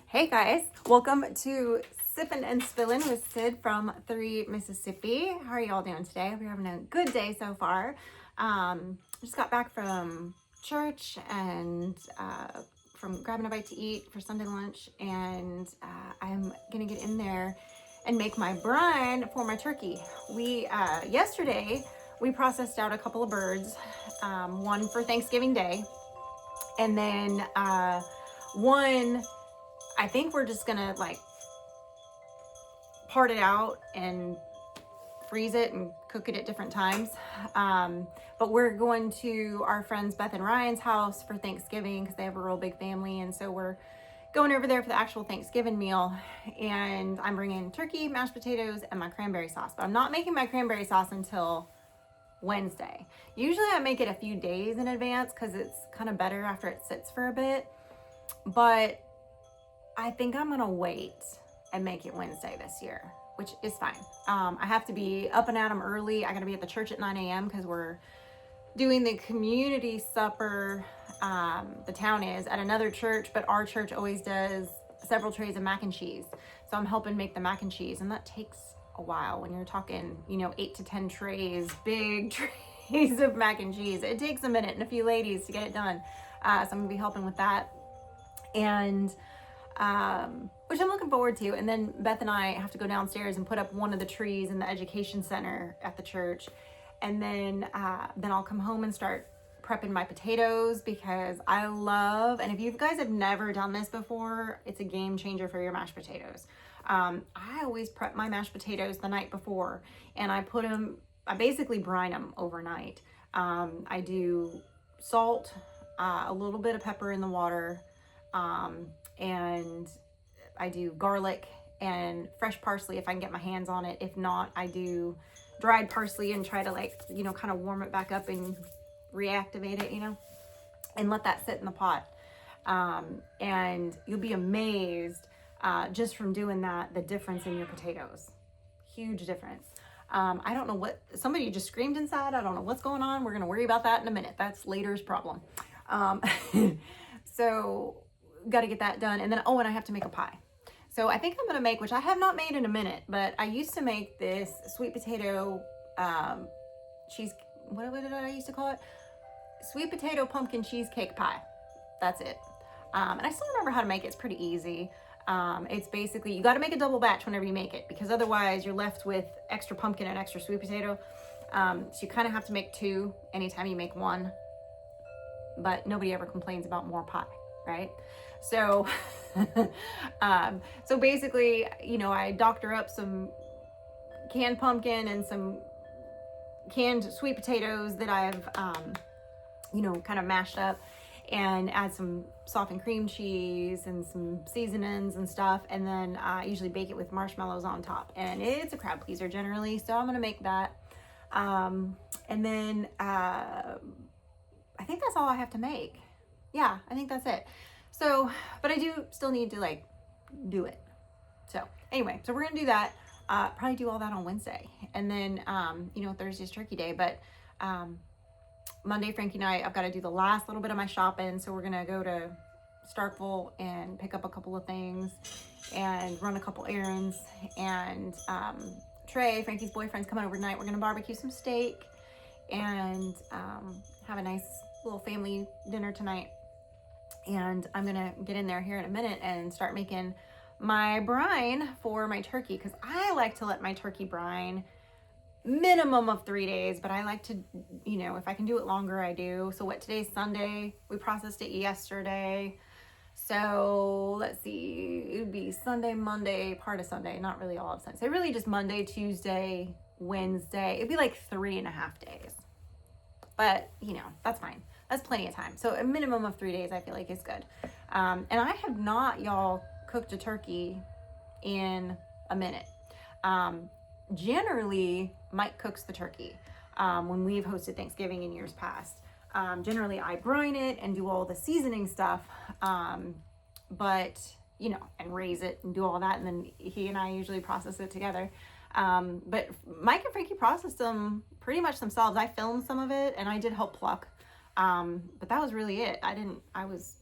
Hey guys, welcome to Sippin' and Spillin' with Sid from 3 Mississippi. How are y'all doing today? Hope you're having a good day so far. Just got back from church and from grabbing a bite to eat for Sunday lunch, and I'm gonna get in there and make my brine for my turkey. Yesterday we processed out a couple of birds, one for Thanksgiving Day, and then one. I think we're just gonna like part it out and freeze it and cook it at different times. But we're going to our friends Beth and Ryan's house for Thanksgiving because they have a real big family, and so we're going over there for the actual Thanksgiving meal. And I'm bringing turkey, mashed potatoes, and my cranberry sauce. But I'm not making my cranberry sauce until Wednesday. Usually I make it a few days in advance because it's kind of better after it sits for a bit. But I think I'm gonna wait and make it Wednesday this year, which is fine. I have to be up and at 'em early. I gotta be at the church at 9 a.m. because we're doing the community supper. The town is at another church, but our church always does several trays of mac and cheese. So I'm helping make the mac and cheese, and that takes a while when you're talking, 8 to 10 trays, big trays of mac and cheese. It takes a minute and a few ladies to get it done. So I'm gonna be helping with that. And which I'm looking forward to. And then Beth and I have to go downstairs and put up one of the trees in the education center at the church. And then I'll come home and start prepping my potatoes because I love, and if you guys have never done this before, it's a game changer for your mashed potatoes. I always prep my mashed potatoes the night before, and I basically brine them overnight. I do salt, a little bit of pepper in the water, and I do garlic and fresh parsley if I can get my hands on it. If not, I do dried parsley and try to kind of warm it back up and reactivate it, and let that sit in the pot. And you'll be amazed just from doing that, the difference in your potatoes. Huge difference. I don't know what, somebody just screamed inside. I don't know what's going on. We're going to worry about that in a minute. That's later's problem. So got to get that done. And then, and I have to make a pie. So I think I'm going to make, which I have not made in a minute, but I used to make this sweet potato cheese. What did I used to call it? Sweet potato pumpkin cheesecake pie. That's it. And I still remember how to make it. It's pretty easy. It's basically, you got to make a double batch whenever you make it, because otherwise you're left with extra pumpkin and extra sweet potato. So you kind of have to make two anytime you make one, but nobody ever complains about more pie, right? So, so basically, I doctor up some canned pumpkin and some canned sweet potatoes that I've, kind of mashed up, and add some softened cream cheese and some seasonings and stuff. And then I usually bake it with marshmallows on top, and it's a crowd pleaser generally. So I'm going to make that. And then, I think that's all I have to make. Yeah, I think that's it. So, but I do still need to do it. So anyway, so we're going to do that. Probably do all that on Wednesday. And then, Thursday's turkey day, but, Monday, Frankie and I've got to do the last little bit of my shopping. So we're going to go to Starkville and pick up a couple of things and run a couple errands. And, Trey, Frankie's boyfriend's coming over tonight. We're going to barbecue some steak and, have a nice little family dinner tonight. And I'm going to get in there here in a minute and start making my brine for my turkey, because I like to let my turkey brine minimum of 3 days, but I like to, if I can do it longer, I do. So today's Sunday, we processed it yesterday. So let's see, it would be Sunday, Monday, part of Sunday, not really all of Sunday. So really just Monday, Tuesday, Wednesday. It'd be like 3.5 days, but that's fine. That's plenty of time. So a minimum of 3 days, I feel like is good. And I have not, y'all, cooked a turkey in a minute. Generally, Mike cooks the turkey when we've hosted Thanksgiving in years past. Generally, I brine it and do all the seasoning stuff, but, and raise it and do all that. And then he and I usually process it together. But Mike and Frankie processed them pretty much themselves. I filmed some of it and I did help pluck. But that was really it. I was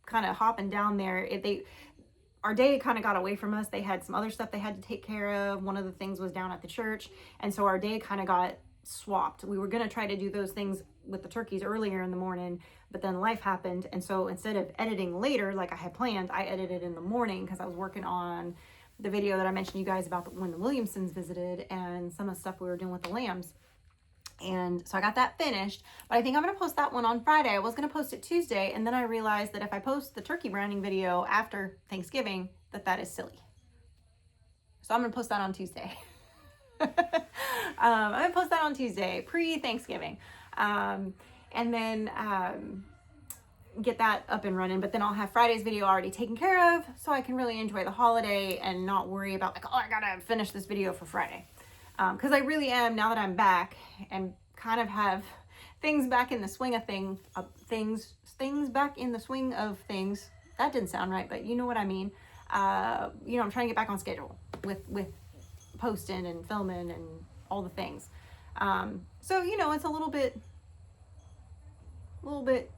kind of hopping down there. our day kind of got away from us. They had some other stuff they had to take care of. One of the things was down at the church. And so our day kind of got swapped. We were going to try to do those things with the turkeys earlier in the morning, but then life happened. And so instead of editing later, like I had planned, I edited in the morning because I was working on the video that I mentioned to you guys about when the Williamsons visited and some of the stuff we were doing with the lambs. And so I got that finished, but I think I'm going to post that one on Friday. I was going to post it Tuesday, and then I realized that if I post the turkey browning video after Thanksgiving, that is silly. So I'm going to post that on Tuesday. I'm going to post that on Tuesday, pre-Thanksgiving. And then get that up and running, but then I'll have Friday's video already taken care of so I can really enjoy the holiday and not worry about like, oh, I got to finish this video for Friday. Because I really am, now that I'm back and kind of have things back in the swing of things back in the swing of things. That didn't sound right, but you know what I mean. You know, I'm trying to get back on schedule with posting and filming and all the things. So, you know, it's a little bit,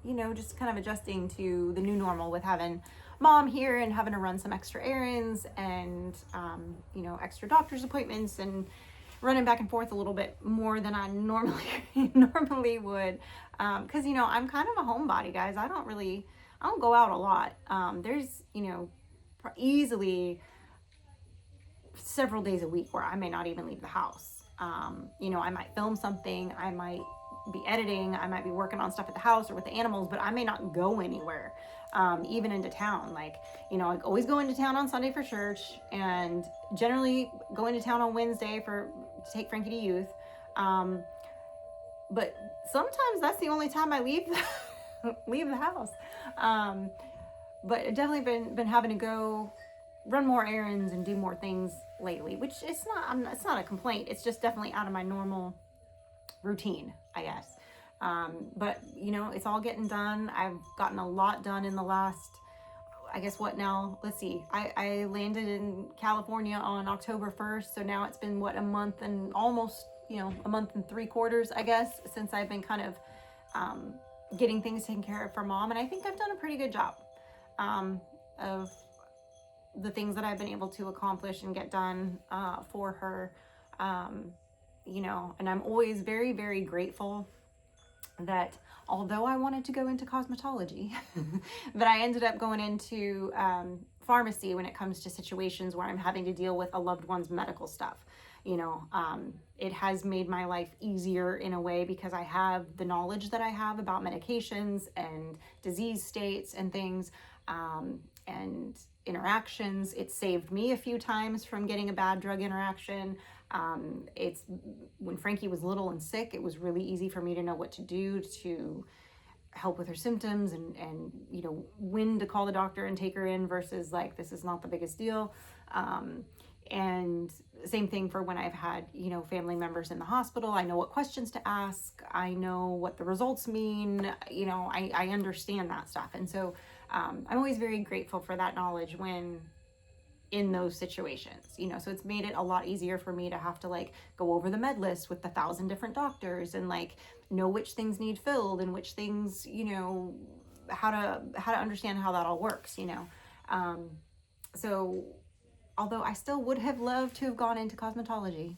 you know, just kind of adjusting to the new normal with having mom here and having to run some extra errands and, you know, extra doctor's appointments and running back and forth a little bit more than I normally would. Cause you know, I'm kind of a homebody, guys. I don't go out a lot. There's, you know, easily several days a week where I may not even leave the house. You know, I might film something, I might be editing, I might be working on stuff at the house or with the animals, but I may not go anywhere, even into town. Like, you know, I always go into town on Sunday for church and generally go into town on Wednesday to take Frankie to youth. But sometimes that's the only time I leave the house. But I've definitely been having to go run more errands and do more things lately, which it's not a complaint. It's just definitely out of my normal routine, I guess. But you know, it's all getting done. I've gotten a lot done in the last, I guess what now, let's see. I landed in California on October 1st. So now it's been a month and almost, you know, a month and 3/4, I guess, since I've been kind of, getting things taken care of for mom. And I think I've done a pretty good job, of the things that I've been able to accomplish and get done, for her. You know, and I'm always very, very grateful that although I wanted to go into cosmetology, that I ended up going into pharmacy when it comes to situations where I'm having to deal with a loved one's medical stuff. You know, it has made my life easier in a way because I have the knowledge that I have about medications and disease states and things, and interactions. It saved me a few times from getting a bad drug interaction. It's when Frankie was little and sick, it was really easy for me to know what to do to help with her symptoms and, you know, when to call the doctor and take her in versus like, this is not the biggest deal. And same thing for when I've had, you know, family members in the hospital. I know what questions to ask. I know what the results mean. You know, I understand that stuff. And so, I'm always very grateful for that knowledge when in those situations, you know, so it's made it a lot easier for me to have to like go over the med list with 1,000 different doctors and like know which things need filled and which things, you know, how to understand how that all works, you know. So although I still would have loved to have gone into cosmetology,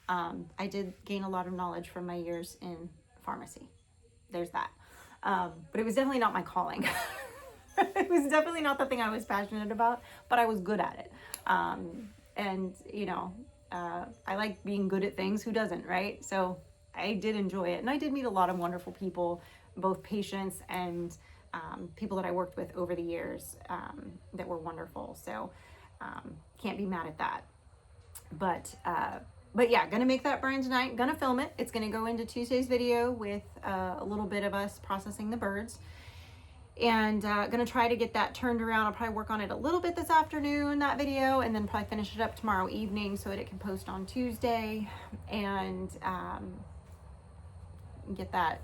I did gain a lot of knowledge from my years in pharmacy. There's that. But it was definitely not my calling. It was definitely not the thing I was passionate about, but I was good at it. And you know, I like being good at things. Who doesn't, right? So I did enjoy it. And I did meet a lot of wonderful people, both patients and people that I worked with over the years, that were wonderful. So can't be mad at that. But yeah, gonna make that brine tonight, gonna film it. It's gonna go into Tuesday's video with a little bit of us processing the birds. And gonna try to get that turned around. I'll probably work on it a little bit this afternoon, that video, and then probably finish it up tomorrow evening so that it can post on Tuesday and get that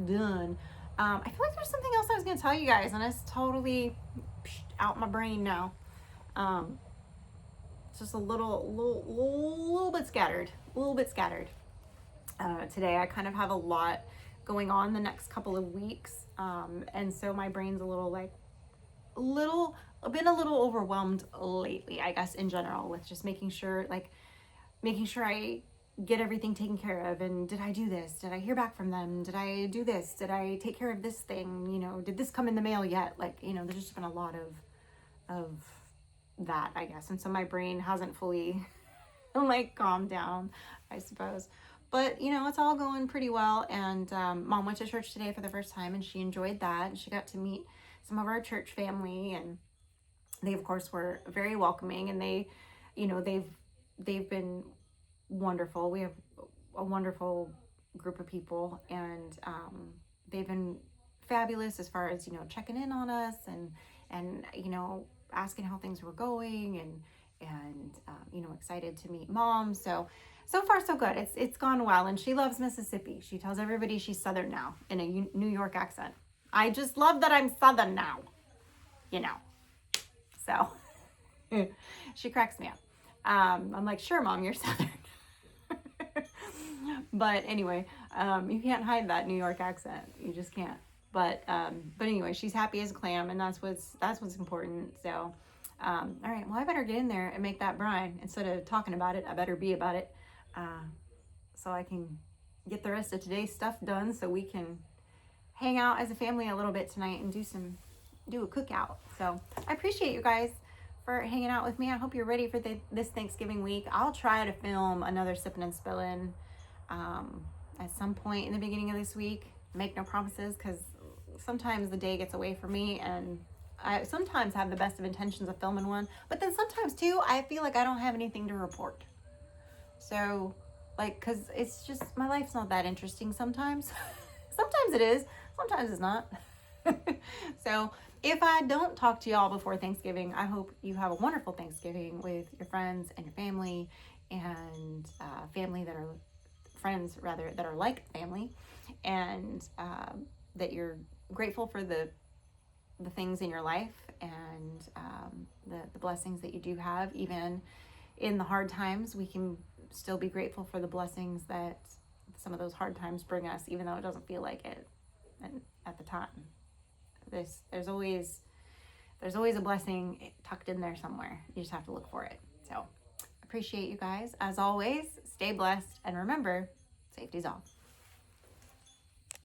done. I feel like there's something else I was gonna tell you guys, and it's totally out my brain now. It's just a little bit scattered, today. I kind of have a lot going on the next couple of weeks, and so my brain's a little been a little overwhelmed lately, I guess, in general, with just making sure I get everything taken care of. And did I do this? Did I hear back from them? Did I do this? Did I take care of this thing? You know, did this come in the mail yet? Like, you know, there's just been a lot of that, I guess. And so my brain hasn't fully like calmed down, I suppose. But, you know, it's all going pretty well. And Mom went to church today for the first time, and she enjoyed that. And she got to meet some of our church family, and they, of course, were very welcoming. And they, you know, they've been wonderful. We have a wonderful group of people, and they've been fabulous as far as, you know, checking in on us and you know, asking how things were going, and you know, excited to meet Mom. So far so good. It's gone well, and she loves Mississippi. She tells everybody she's Southern now in a New York accent. I just love that I'm Southern now, you know. So she cracks me up. I'm like, sure, Mom, you're Southern. But anyway, you can't hide that New York accent. You just can't. But anyway, she's happy as a clam, and that's what's important. So, all right. Well, I better get in there and make that brine instead of talking about it. I better be about it, so I can get the rest of today's stuff done, so we can hang out as a family a little bit tonight and do a cookout. So I appreciate you guys for hanging out with me. I hope you're ready for this Thanksgiving week. I'll try to film another Sippin' and Spillin' at some point in the beginning of this week. Make no promises, because sometimes the day gets away from me, and I sometimes have the best of intentions of filming one, but then sometimes too I feel like I don't have anything to report. So, like, because it's just, my life's not that interesting sometimes. Sometimes it is, sometimes it's not. So if I don't talk to y'all before Thanksgiving, I hope you have a wonderful Thanksgiving with your friends and your family, and friends that are like family, and that you're grateful for the things in your life, and the blessings that you do have. Even in the hard times, we can still be grateful for the blessings that some of those hard times bring us, even though it doesn't feel like it at the time. There's always a blessing tucked in there somewhere. You just have to look for it. So appreciate you guys. As always, stay blessed, and remember, safety's off.